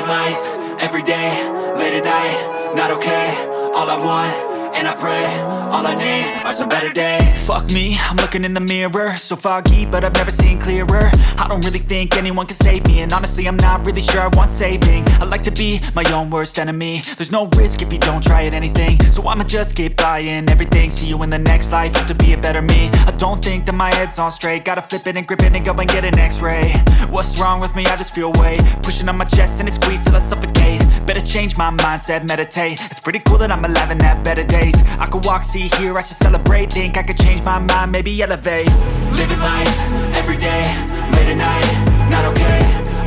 Living life, everyday, late at night, not okay. All I want, and I pray, all I need are some better days. Fuck me, I'm looking in the mirror, so foggy, but I've never seen clearer. I don't really think anyone can save me, and honestly I'm not really sure I want saving. I like to be my own worst enemy. There's no risk if you don't try at anything, so I'ma just keep buying everything. See you in the next life, hope to be a better me. I don't think that my head's on straight, gotta flip it and grip it and go and get an x-ray. What's wrong with me? I just feel weight pushing on my chest and it squeezes till I suffocate. Better change my mindset, meditate. It's pretty cool that I'm alive and have better days. I could walk, see, hear, I should celebrate. Think I could change my mind, maybe elevate. Living life, everyday, late at night, not okay.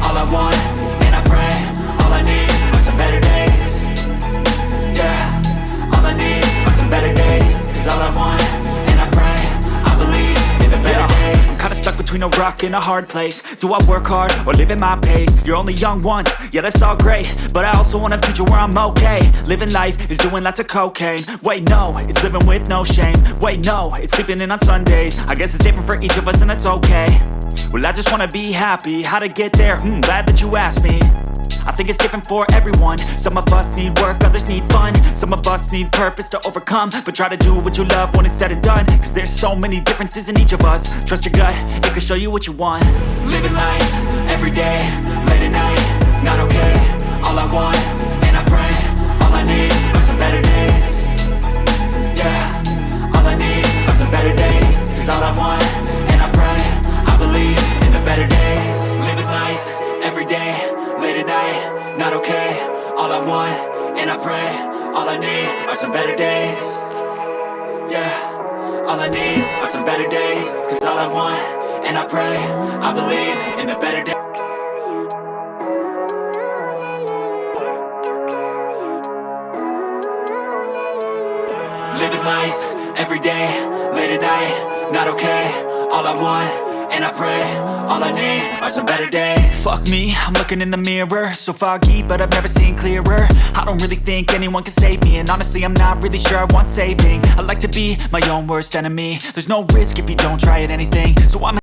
All I want, and I pray, all I need are some better days. Yeah, all I need are some better days. Cause all I want, and I pray, I believe in the better days. I'm kinda stuck between a rock and a hard place. Do I work hard or live at my pace? You're only young once, yeah that's all great, but I also want a future where I'm okay. Living life is doing lots of cocaine. Wait no, it's living with no shame. Wait no, it's sleeping in on Sundays. I guess it's different for each of us and that's okay. Well I just wanna be happy, how to get there? Glad that you asked me. I think it's different for everyone. Some of us need work, others need fun. Some of us need purpose to overcome. But try to do what you love when it's said and done. Cause there's so many differences in each of us. Trust your gut, it can show you what you want. Living life, everyday, late at night, not okay. All I want, and I pray, all I need are some better days. Yeah, all I need are some better days. Cause all I want, and I pray, I believe in the better days. Living life, everyday, late at night, not okay. All I want, and I pray, all I need are some better days. Yeah, all I need are some better days. Cause all I want, and I pray, I believe in the better days. Living life, everyday, late at night, not okay. All I want, and I pray, all I need are some better days. Fuck me, I'm looking in the mirror, so foggy, but I've never seen clearer. I don't really think anyone can save me, and honestly I'm not really sure I want saving. I like to be my own worst enemy. There's no risk if you don't try at anything, so I'm